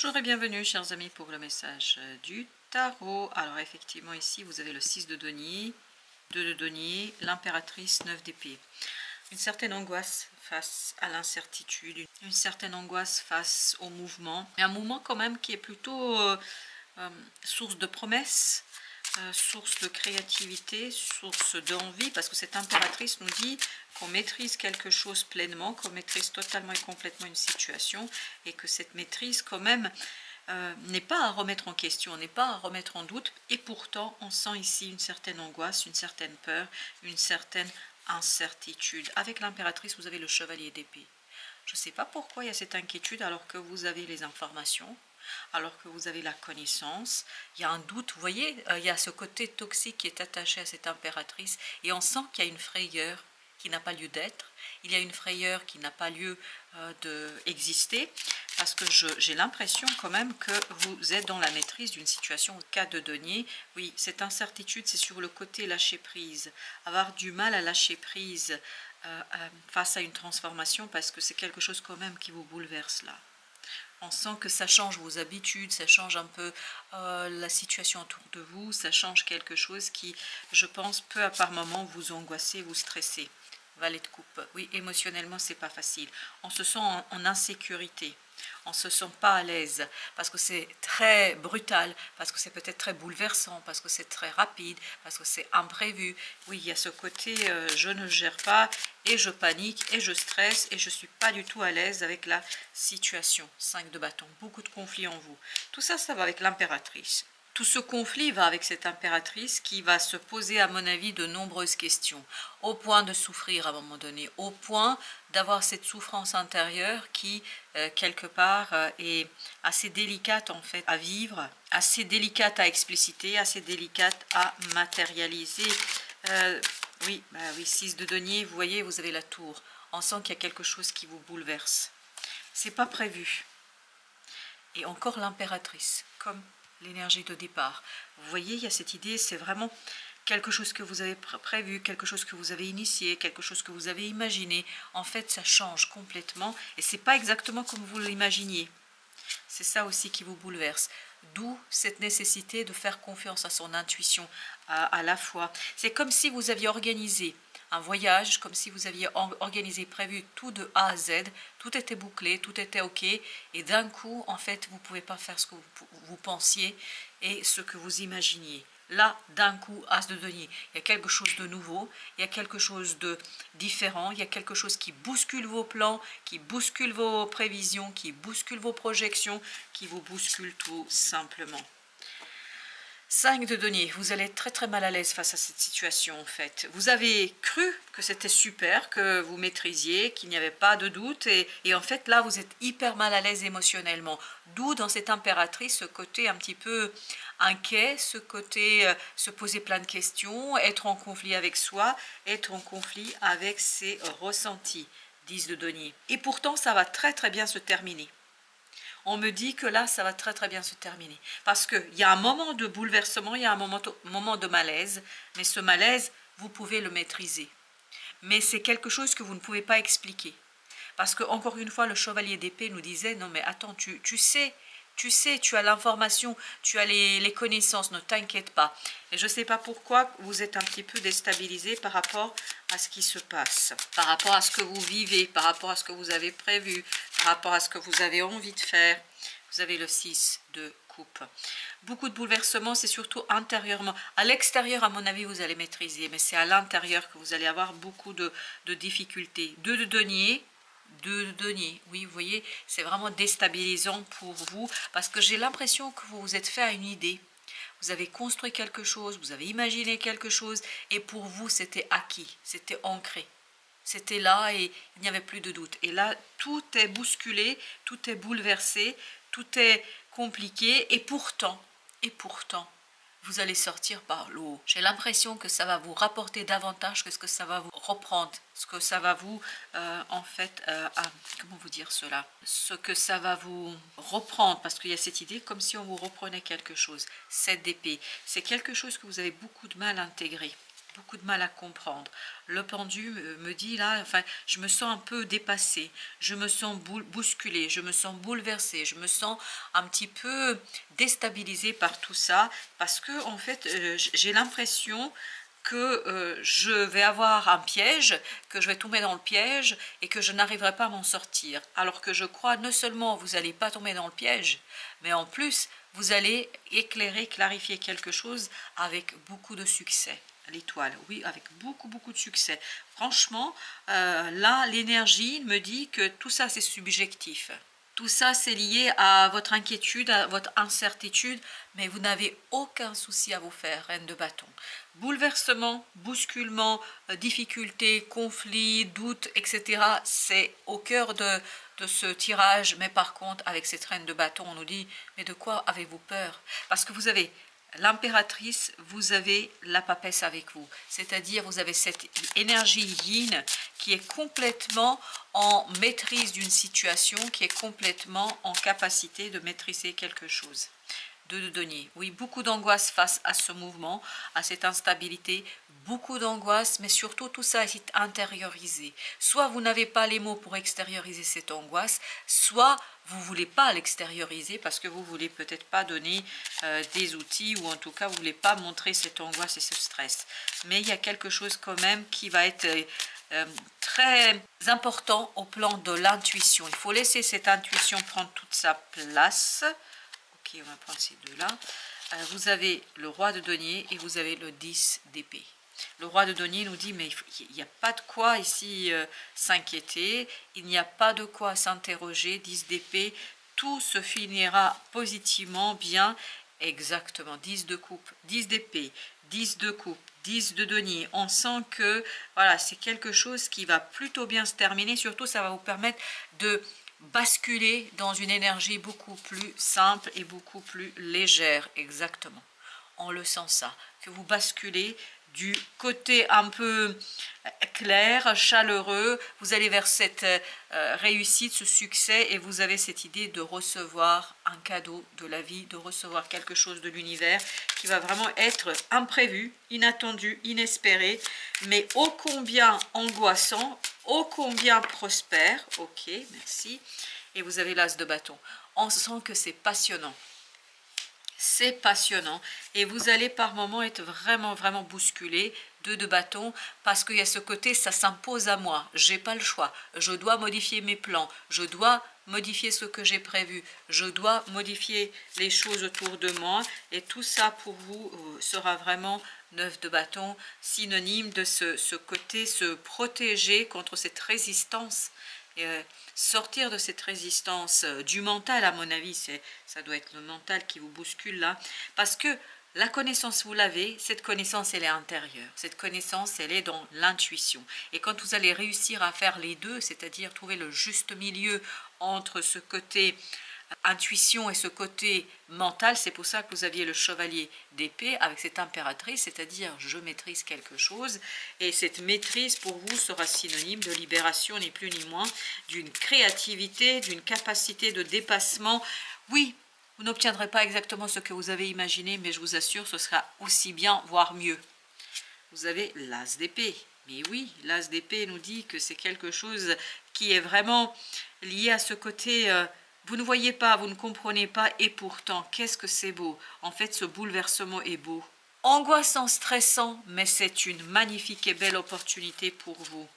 Bonjour et bienvenue chers amis pour le message du tarot. Alors effectivement ici vous avez le 6 de denier, 2 de denier, l'impératrice, 9 d'épée. Une certaine angoisse face à l'incertitude, une certaine angoisse face au mouvement. Et un mouvement quand même qui est plutôt source de promesses, source de créativité, source d'envie, parce que cette impératrice nous dit qu'on maîtrise quelque chose pleinement, qu'on maîtrise totalement et complètement une situation, et que cette maîtrise quand même n'est pas à remettre en question, n'est pas à remettre en doute, et pourtant on sent ici une certaine angoisse, une certaine peur, une certaine incertitude. Avec l'impératrice, vous avez le chevalier d'épée. Je ne sais pas pourquoi il y a cette inquiétude alors que vous avez les informations, alors que vous avez la connaissance. Il y a un doute, vous voyez, il y a ce côté toxique qui est attaché à cette impératrice et on sent qu'il y a une frayeur qui n'a pas lieu d'être, il y a une frayeur qui n'a pas lieu d'exister, parce que j'ai l'impression quand même que vous êtes dans la maîtrise d'une situation au cas de denier. Oui, cette incertitude, c'est sur le côté lâcher prise, avoir du mal à lâcher prise face à une transformation, parce que c'est quelque chose quand même qui vous bouleverse là. On sent que ça change vos habitudes, ça change un peu la situation autour de vous, ça change quelque chose qui, je pense, peut à par moment vous angoisser, vous stresser. Valet de coupe. Oui, émotionnellement, c'est pas facile. On se sent en insécurité. On ne se sent pas à l'aise parce que c'est très brutal, parce que c'est peut-être très bouleversant, parce que c'est très rapide, parce que c'est imprévu. Oui, il y a ce côté je ne gère pas et je panique et je stresse et je ne suis pas du tout à l'aise avec la situation. 5 de bâton, beaucoup de conflits en vous. Tout ça, ça va avec l'impératrice. Tout ce conflit va avec cette impératrice qui va se poser, à mon avis, de nombreuses questions, au point de souffrir à un moment donné, au point d'avoir cette souffrance intérieure qui, quelque part, est assez délicate en fait à vivre, assez délicate à expliciter, assez délicate à matérialiser. Oui, 6 de denier, vous voyez, vous avez la tour. On sent qu'il y a quelque chose qui vous bouleverse. C'est pas prévu. Et encore l'impératrice, comme l'énergie de départ. Vous voyez, il y a cette idée, c'est vraiment quelque chose que vous avez prévu, quelque chose que vous avez initié, quelque chose que vous avez imaginé. En fait, ça change complètement et c'est pas exactement comme vous l'imaginiez. C'est ça aussi qui vous bouleverse. D'où cette nécessité de faire confiance à son intuition à la fois. C'est comme si vous aviez organisé un voyage, comme si vous aviez organisé, prévu tout de A à Z, tout était bouclé, tout était ok, et d'un coup, en fait, vous ne pouvez pas faire ce que vous pensiez et ce que vous imaginiez. Là, d'un coup, as de denier, il y a quelque chose de nouveau, il y a quelque chose de différent, il y a quelque chose qui bouscule vos plans, qui bouscule vos prévisions, qui bouscule vos projections, qui vous bouscule tout simplement. 5 de denier, vous allez être très très mal à l'aise face à cette situation en fait. Vous avez cru que c'était super, que vous maîtrisiez, qu'il n'y avait pas de doute et en fait là vous êtes hyper mal à l'aise émotionnellement. D'où dans cette impératrice ce côté un petit peu inquiet, ce côté se poser plein de questions, être en conflit avec soi, être en conflit avec ses ressentis. 10 de denier. Et pourtant ça va très très bien se terminer. On me dit que là, ça va très très bien se terminer. Parce qu'il y a un moment de bouleversement, il y a un moment de malaise, mais ce malaise, vous pouvez le maîtriser. Mais c'est quelque chose que vous ne pouvez pas expliquer. Parce que, encore une fois, le chevalier d'épée nous disait, non mais attends, tu sais, tu as l'information, tu as les connaissances, ne t'inquiète pas. Et je ne sais pas pourquoi vous êtes un petit peu déstabilisé par rapport à ce qui se passe, par rapport à ce que vous vivez, par rapport à ce que vous avez prévu, par rapport à ce que vous avez envie de faire. Vous avez le 6 de coupe. Beaucoup de bouleversements, c'est surtout intérieurement. À l'extérieur, à mon avis, vous allez maîtriser, mais c'est à l'intérieur que vous allez avoir beaucoup de difficultés. 2 de denier. 2 de denier, oui, vous voyez, c'est vraiment déstabilisant pour vous parce que j'ai l'impression que vous vous êtes fait à une idée. Vous avez construit quelque chose, vous avez imaginé quelque chose et pour vous, c'était acquis, c'était ancré. C'était là et il n'y avait plus de doute. Et là, tout est bousculé, tout est bouleversé, tout est compliqué et pourtant, vous allez sortir par le haut. J'ai l'impression que ça va vous rapporter davantage que ce que ça va vous reprendre, ce que ça va vous, comment vous dire cela, ce que ça va vous reprendre, parce qu'il y a cette idée comme si on vous reprenait quelque chose. 7 d'épée, c'est quelque chose que vous avez beaucoup de mal à intégrer. beaucoup de mal à comprendre. Le pendu me dit là, enfin, je me sens un peu dépassée, je me sens bousculée, je me sens bouleversée, je me sens un petit peu déstabilisée par tout ça, parce que en fait, j'ai l'impression que je vais avoir un piège, que je vais tomber dans le piège et que je n'arriverai pas à m'en sortir. Alors que je crois non seulement vous n'allez pas tomber dans le piège, mais en plus vous allez éclairer, clarifier quelque chose avec beaucoup de succès. L'étoile, oui, avec beaucoup de succès. Franchement, là, l'énergie me dit que tout ça, c'est subjectif. Tout ça, c'est lié à votre inquiétude, à votre incertitude, mais vous n'avez aucun souci à vous faire, reine de bâton. Bouleversement, bousculement, difficultés, conflits, doutes, etc. C'est au cœur de ce tirage, mais par contre, avec cette reine de bâton, on nous dit, mais de quoi avez-vous peur? Parce que vous avez l'impératrice, vous avez la papesse avec vous, c'est-à-dire vous avez cette énergie yin qui est complètement en maîtrise d'une situation, qui est complètement en capacité de maîtriser quelque chose. Deux de denier, oui, beaucoup d'angoisse face à ce mouvement, à cette instabilité, beaucoup d'angoisse, mais surtout tout ça est intériorisé. Soit vous n'avez pas les mots pour extérioriser cette angoisse, soit vous ne voulez pas l'extérioriser parce que vous ne voulez peut-être pas donner des outils, ou en tout cas vous ne voulez pas montrer cette angoisse et ce stress. Mais il y a quelque chose quand même qui va être très important au plan de l'intuition. Il faut laisser cette intuition prendre toute sa place. Ok, on va prendre ces deux-là. Vous avez le roi de denier et vous avez le 10 d'épée. Le roi de denier nous dit, mais il n'y a pas de quoi ici s'inquiéter, il n'y a pas de quoi s'interroger, 10 d'épée, tout se finira positivement, bien, exactement, 10 de coupe, 10 d'épée, 10 de coupe, 10 de denier. On sent que voilà, c'est quelque chose qui va plutôt bien se terminer, surtout ça va vous permettre de basculer dans une énergie beaucoup plus simple et beaucoup plus légère, exactement. On le sent ça, que vous basculez du côté un peu clair, chaleureux, vous allez vers cette réussite, ce succès, et vous avez cette idée de recevoir un cadeau de la vie, de recevoir quelque chose de l'univers qui va vraiment être imprévu, inattendu, inespéré, mais ô combien angoissant, ô combien prospère. Ok, merci. Et vous avez l'as de bâton. On sent que c'est passionnant. C'est passionnant et vous allez par moments être vraiment bousculé, 2 de bâton, parce qu'il y a ce côté, ça s'impose à moi, j'ai pas le choix, je dois modifier mes plans, je dois modifier ce que j'ai prévu, je dois modifier les choses autour de moi, et tout ça pour vous sera vraiment 9 de bâton, synonyme de ce côté, se protéger contre cette résistance. Sortir de cette résistance du mental, à mon avis, ça doit être le mental qui vous bouscule là, parce que la connaissance, vous l'avez, cette connaissance, elle est intérieure, cette connaissance, elle est dans l'intuition, et quand vous allez réussir à faire les deux, c'est-à-dire trouver le juste milieu entre ce côté intuition et ce côté mental, c'est pour ça que vous aviez le chevalier d'épée avec cette impératrice, c'est-à-dire je maîtrise quelque chose, et cette maîtrise pour vous sera synonyme de libération, ni plus ni moins, d'une créativité, d'une capacité de dépassement. Oui, vous n'obtiendrez pas exactement ce que vous avez imaginé, mais je vous assure, ce sera aussi bien, voire mieux. Vous avez l'as d'épée. Mais oui, l'as d'épée nous dit que c'est quelque chose qui est vraiment lié à ce côté... vous ne voyez pas, vous ne comprenez pas, et pourtant, qu'est-ce que c'est beau. En fait, ce bouleversement est beau. Angoissant, stressant, mais c'est une magnifique et belle opportunité pour vous.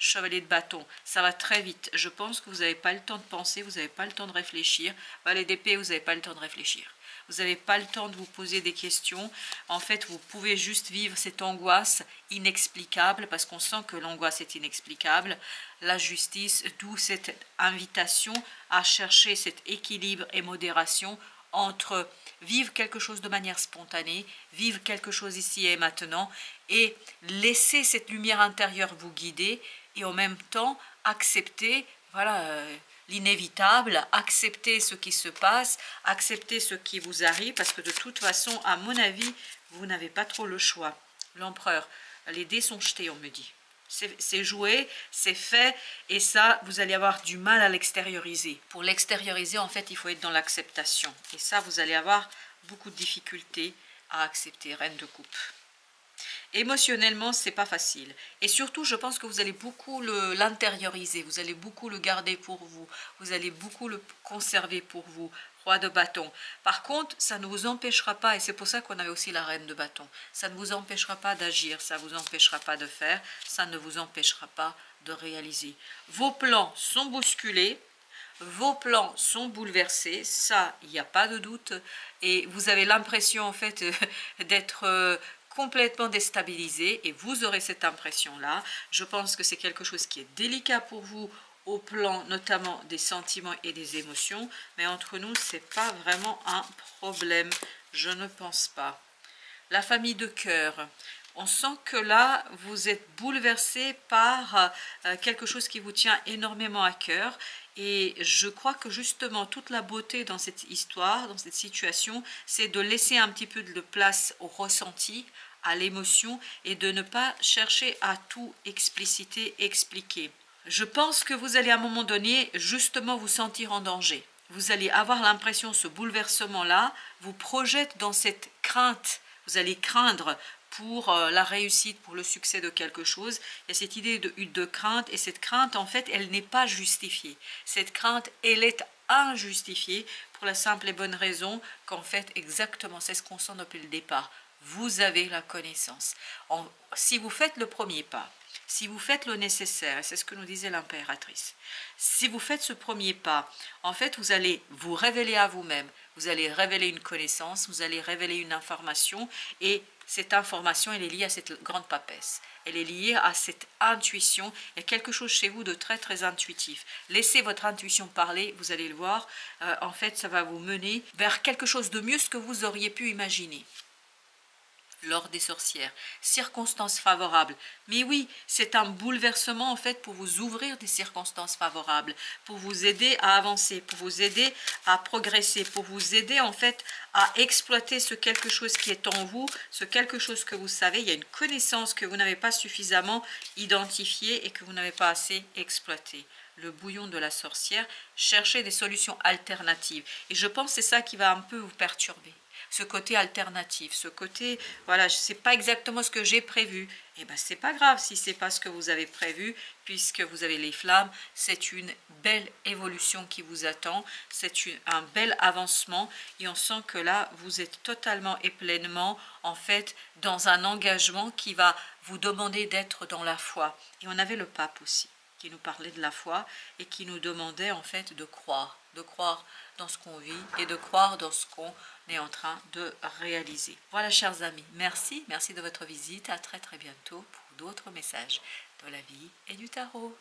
Chevalier de bâton, ça va très vite. Je pense que vous n'avez pas le temps de penser, vous n'avez pas le temps de réfléchir. Valet d'épée, vous n'avez pas le temps de réfléchir. Vous n'avez pas le temps de vous poser des questions. En fait, vous pouvez juste vivre cette angoisse inexplicable, parce qu'on sent que l'angoisse est inexplicable. La justice, d'où cette invitation à chercher cet équilibre et modération entre vivre quelque chose de manière spontanée, vivre quelque chose ici et maintenant, et laisser cette lumière intérieure vous guider, et en même temps accepter, voilà, l'inévitable, accepter ce qui se passe, accepter ce qui vous arrive, parce que de toute façon, à mon avis, vous n'avez pas trop le choix. L'empereur, les dés sont jetés, on me dit. C'est joué, c'est fait, et ça, vous allez avoir du mal à l'extérioriser. Pour l'extérioriser, en fait, il faut être dans l'acceptation. Et ça, vous allez avoir beaucoup de difficultés à accepter, reine de coupe. Émotionnellement, c'est pas facile. Et surtout, je pense que vous allez beaucoup l'intérioriser, vous allez beaucoup le garder pour vous, vous allez beaucoup le conserver pour vous. Roi de bâton. Par contre, ça ne vous empêchera pas, et c'est pour ça qu'on avait aussi la reine de bâton, ça ne vous empêchera pas d'agir, ça ne vous empêchera pas de faire, ça ne vous empêchera pas de réaliser. Vos plans sont bousculés, vos plans sont bouleversés, ça, il n'y a pas de doute, et vous avez l'impression en fait d'être complètement déstabilisé, et vous aurez cette impression-là. Je pense que c'est quelque chose qui est délicat pour vous, au plan notamment des sentiments et des émotions, mais entre nous, ce n'est pas vraiment un problème, je ne pense pas. La famille de cœur, on sent que là, vous êtes bouleversé par quelque chose qui vous tient énormément à cœur, et je crois que justement, toute la beauté dans cette histoire, dans cette situation, c'est de laisser un petit peu de place au ressenti, à l'émotion, et de ne pas chercher à tout expliciter, expliquer. Je pense que vous allez à un moment donné justement vous sentir en danger. Vous allez avoir l'impression, ce bouleversement-là vous projette dans cette crainte. Vous allez craindre pour la réussite, pour le succès de quelque chose. Il y a cette idée de crainte, et cette crainte, en fait, elle n'est pas justifiée. Cette crainte, elle est injustifiée pour la simple et bonne raison qu'en fait, exactement, c'est ce qu'on sent depuis le départ. Vous avez la connaissance. Si vous faites le premier pas, si vous faites le nécessaire, et c'est ce que nous disait l'impératrice, si vous faites ce premier pas, en fait, vous allez vous révéler à vous-même, vous allez révéler une connaissance, vous allez révéler une information, et cette information, elle est liée à cette grande papesse. Elle est liée à cette intuition. Il y a quelque chose chez vous de très, très intuitif. Laissez votre intuition parler, vous allez le voir. En fait, ça va vous mener vers quelque chose de mieux que vous auriez pu imaginer. L'or des sorcières, circonstances favorables. Mais oui, c'est un bouleversement en fait pour vous ouvrir des circonstances favorables, pour vous aider à avancer, pour vous aider à progresser, pour vous aider en fait à exploiter ce quelque chose qui est en vous, ce quelque chose que vous savez. Il y a une connaissance que vous n'avez pas suffisamment identifiée et que vous n'avez pas assez exploitée. Le bouillon de la sorcière, chercher des solutions alternatives. Et je pense que c'est ça qui va un peu vous perturber. Ce côté alternatif, ce côté, voilà, je ne sais pas exactement ce que j'ai prévu. Et bien, c'est pas grave si ce n'est pas ce que vous avez prévu, puisque vous avez les flammes. C'est une belle évolution qui vous attend, c'est un bel avancement, et on sent que là, vous êtes totalement et pleinement, en fait, dans un engagement qui va vous demander d'être dans la foi. Et on avait le pape aussi, qui nous parlait de la foi, et qui nous demandait, en fait, de croire dans ce qu'on vit, et de croire dans ce qu'on est en train de réaliser. Voilà, chers amis, merci de votre visite. À très très bientôt pour d'autres messages de la vie et du tarot.